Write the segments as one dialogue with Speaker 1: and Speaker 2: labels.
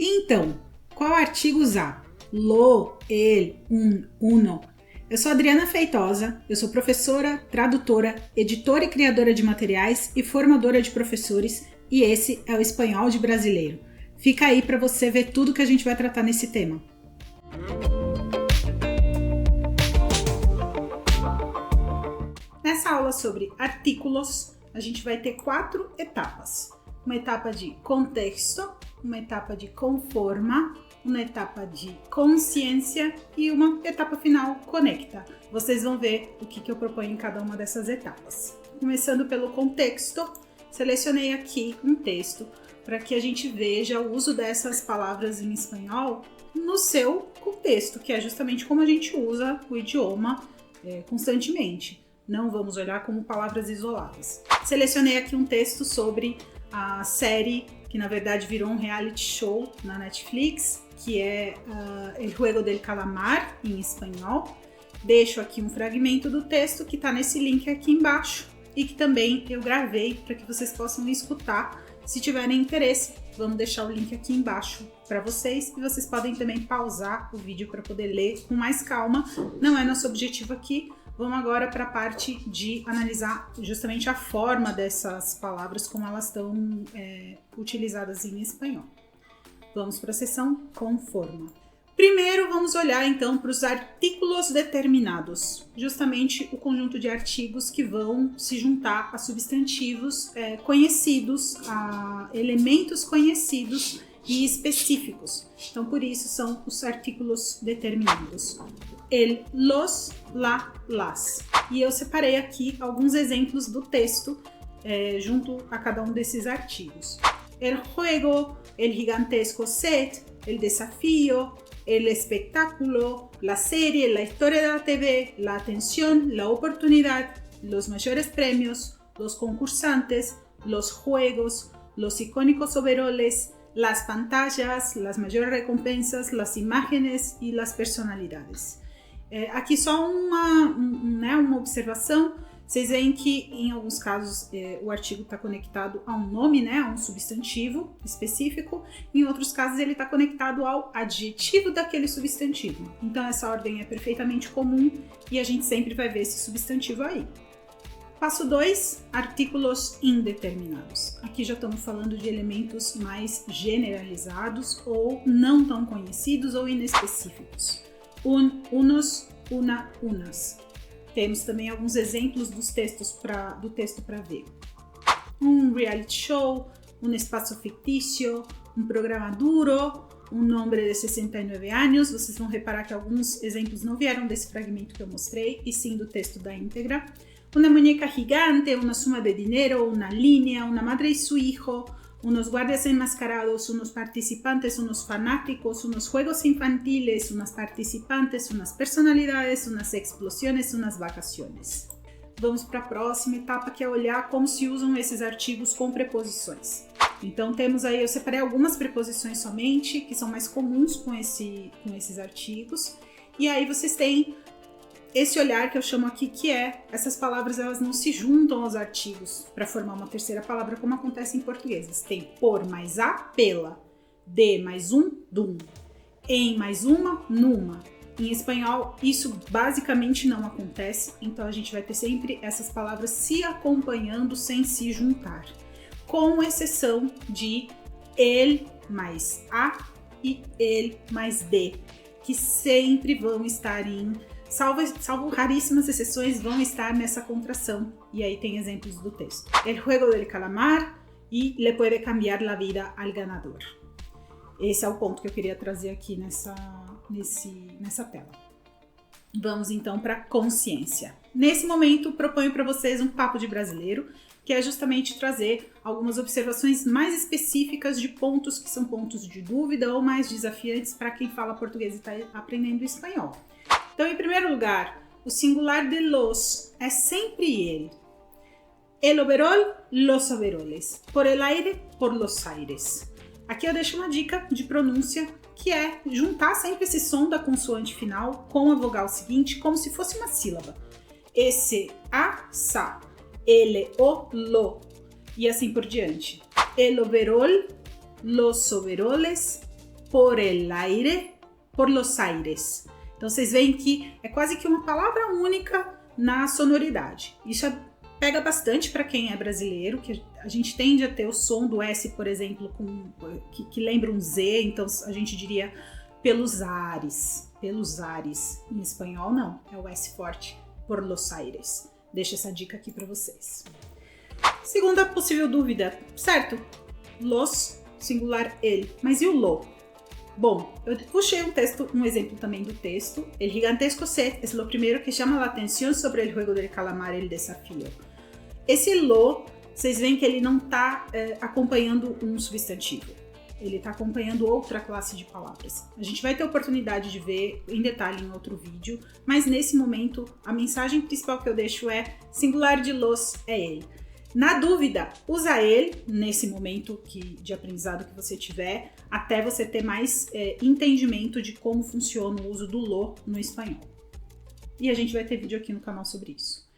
Speaker 1: Então, qual artigo usar? Lo, el, un, uno. Eu sou Adriana Feitosa, eu sou professora, tradutora, editora e criadora de materiais e formadora de professores, e esse é o Espanhol de Brasileiro. Fica aí para você ver tudo que a gente vai tratar nesse tema. Nessa aula sobre artículos, a gente vai ter 4 etapas. Uma etapa de contexto, uma etapa de conforma, uma etapa de consciência e uma etapa final, conecta. Vocês vão ver o que eu proponho em cada uma dessas etapas. Começando pelo contexto, selecionei aqui um texto para que a gente veja o uso dessas palavras em espanhol no seu contexto, que é justamente como a gente usa o idioma constantemente. Não vamos olhar como palavras isoladas. Selecionei aqui um texto sobre a série que na verdade virou um reality show na Netflix, que é El Juego del Calamar, em espanhol. Deixo aqui um fragmento do texto que está nesse link aqui embaixo e que também eu gravei para que vocês possam escutar. Se tiverem interesse, vamos deixar o link aqui embaixo para vocês e vocês podem também pausar o vídeo para poder ler com mais calma. Não é nosso objetivo aqui. Vamos agora para a parte de analisar justamente a forma dessas palavras, como elas estão utilizadas em espanhol. Vamos para a seção conforma. Primeiro vamos olhar então para os artículos determinados, justamente o conjunto de artigos que vão se juntar a substantivos conhecidos, a elementos conhecidos e específicos. Então por isso são os artículos determinados. El, los, la, las. E eu separei aqui alguns exemplos do texto junto a cada um desses artigos. El juego, el gigantesco set, el desafío, el espectáculo, la serie, la historia de la TV, la atención, la oportunidad, los mayores premios, los concursantes, los juegos, los icónicos overoles, las pantallas, las mayores recompensas, las imágenes y las personalidades. Aqui só uma observação, vocês veem que em alguns casos o artigo está conectado a um nome, a um substantivo específico, em outros casos ele está conectado ao adjetivo daquele substantivo. Então essa ordem é perfeitamente comum e a gente sempre vai ver esse substantivo aí. Passo 2, artículos indeterminados. Aqui já estamos falando de elementos mais generalizados ou não tão conhecidos ou inespecíficos. Un, unos, una, unas. Temos também alguns exemplos do texto para ver. Um reality show, um espaço fictício, um programa duro, um homem de 69 anos. Vocês vão reparar que alguns exemplos não vieram desse fragmento que eu mostrei, e sim do texto da íntegra. Una muñeca gigante, una suma de dinero, una línea, una madre y su hijo, unos guardias enmascarados, unos participantes, unos fanáticos, unos juegos infantiles, unas participantes, unas personalidades, unas explosiones, unas vacaciones. Vamos para a próxima etapa, que é olhar como se usam esses artigos com preposições. Então temos aí, eu separei algumas preposições somente, que são mais comuns com esses artigos, e aí vocês têm esse olhar que eu chamo aqui, que essas palavras elas não se juntam aos artigos para formar uma terceira palavra, como acontece em português. Tem por mais a, pela, de mais um, dum, em mais uma, numa. Em espanhol, isso basicamente não acontece, então a gente vai ter sempre essas palavras se acompanhando sem se juntar, com exceção de el mais a e el mais de, que sempre vão estar salvo raríssimas exceções, vão estar nessa contração. E aí tem exemplos do texto. El juego del calamar e le puede cambiar la vida al ganador. Esse é o ponto que eu queria trazer aqui nessa tela. Vamos então para consciência. Nesse momento, proponho para vocês um papo de brasileiro, que é justamente trazer algumas observações mais específicas de pontos que são pontos de dúvida ou mais desafiantes para quem fala português e está aprendendo espanhol. Então, em primeiro lugar, o singular de los é sempre ele. El overol, los overoles. Por el aire, por los aires. Aqui eu deixo uma dica de pronúncia, que é juntar sempre esse som da consoante final com a vogal seguinte, como se fosse uma sílaba. Esse, a, sa, ele, o, lo, e assim por diante. El overol, los overoles, por el aire, por los aires. Então vocês veem que é quase que uma palavra única na sonoridade. Isso pega bastante para quem é brasileiro, que a gente tende a ter o som do S, por exemplo, que lembra um Z, então a gente diria pelos ares. Pelos ares. Em espanhol não, é o S forte, por los aires. Deixo essa dica aqui para vocês. Segunda possível dúvida, certo? Los, singular el, mas e o lo? Bom, eu puxei um exemplo também do texto. El gigantesco set es lo primero que llama la atención sobre el juego del calamar, el desafío. Esse lo, vocês veem que ele não está acompanhando um substantivo. Ele está acompanhando outra classe de palavras. A gente vai ter oportunidade de ver em detalhe em outro vídeo, mas nesse momento a mensagem principal que eu deixo é singular de los é ele. Na dúvida, usa ele nesse momento de aprendizado que você tiver, até você ter mais entendimento de como funciona o uso do lo no espanhol. E a gente vai ter vídeo aqui no canal sobre isso.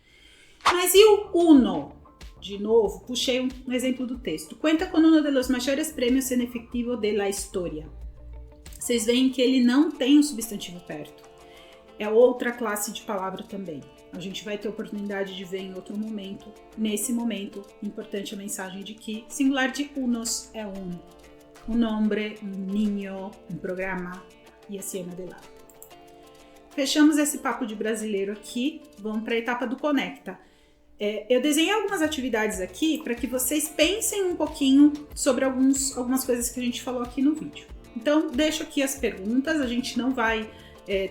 Speaker 1: Mas e o uno? De novo, puxei um exemplo do texto. Cuenta con uno de los mayores premios en efectivo de la historia. Vocês veem que ele não tem um substantivo perto. É outra classe de palavra também. A gente vai ter oportunidade de ver em outro momento. Nesse momento, importante a mensagem de que singular de unos é um hombre, um niño, um programa e assim em adelante. Fechamos esse papo de brasileiro aqui. Vamos para a etapa do Conecta. Eu desenhei algumas atividades aqui para que vocês pensem um pouquinho sobre algumas coisas que a gente falou aqui no vídeo. Então, deixo aqui as perguntas, a gente não vai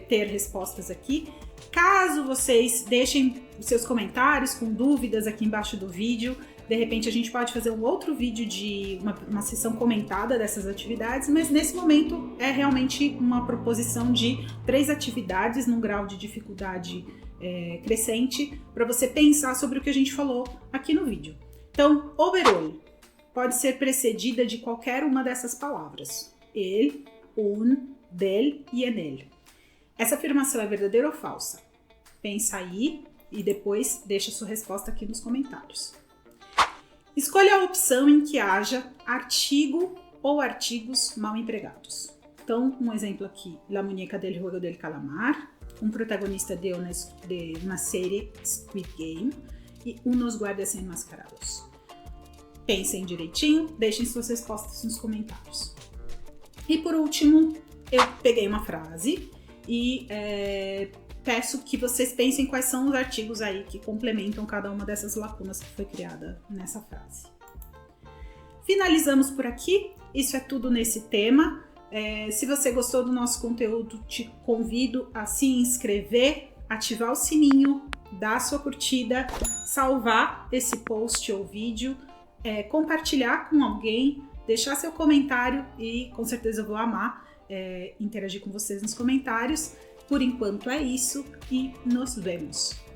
Speaker 1: ter respostas aqui. Caso vocês deixem os seus comentários com dúvidas aqui embaixo do vídeo, de repente a gente pode fazer um outro vídeo de uma sessão comentada dessas atividades, mas nesse momento é realmente uma proposição de 3 atividades num grau de dificuldade crescente para você pensar sobre o que a gente falou aqui no vídeo. Então, overall pode ser precedida de qualquer uma dessas palavras. El, un, del e en el. Essa afirmação é verdadeira ou falsa? Pensa aí e depois deixa sua resposta aqui nos comentários. Escolha a opção em que haja artigo ou artigos mal empregados. Então, um exemplo aqui, La muñeca del juego del calamar, um protagonista de uma série Squid Game e unos guardias enmascarados. Pensem direitinho, deixem suas respostas nos comentários. E por último, eu peguei uma frase e peço que vocês pensem quais são os artigos aí que complementam cada uma dessas lacunas que foi criada nessa frase. Finalizamos por aqui, isso é tudo nesse tema. Se você gostou do nosso conteúdo, te convido a se inscrever, ativar o sininho, dar a sua curtida, salvar esse post ou vídeo, compartilhar com alguém, deixar seu comentário e com certeza eu vou amar interagir com vocês nos comentários. Por enquanto é isso e nos vemos!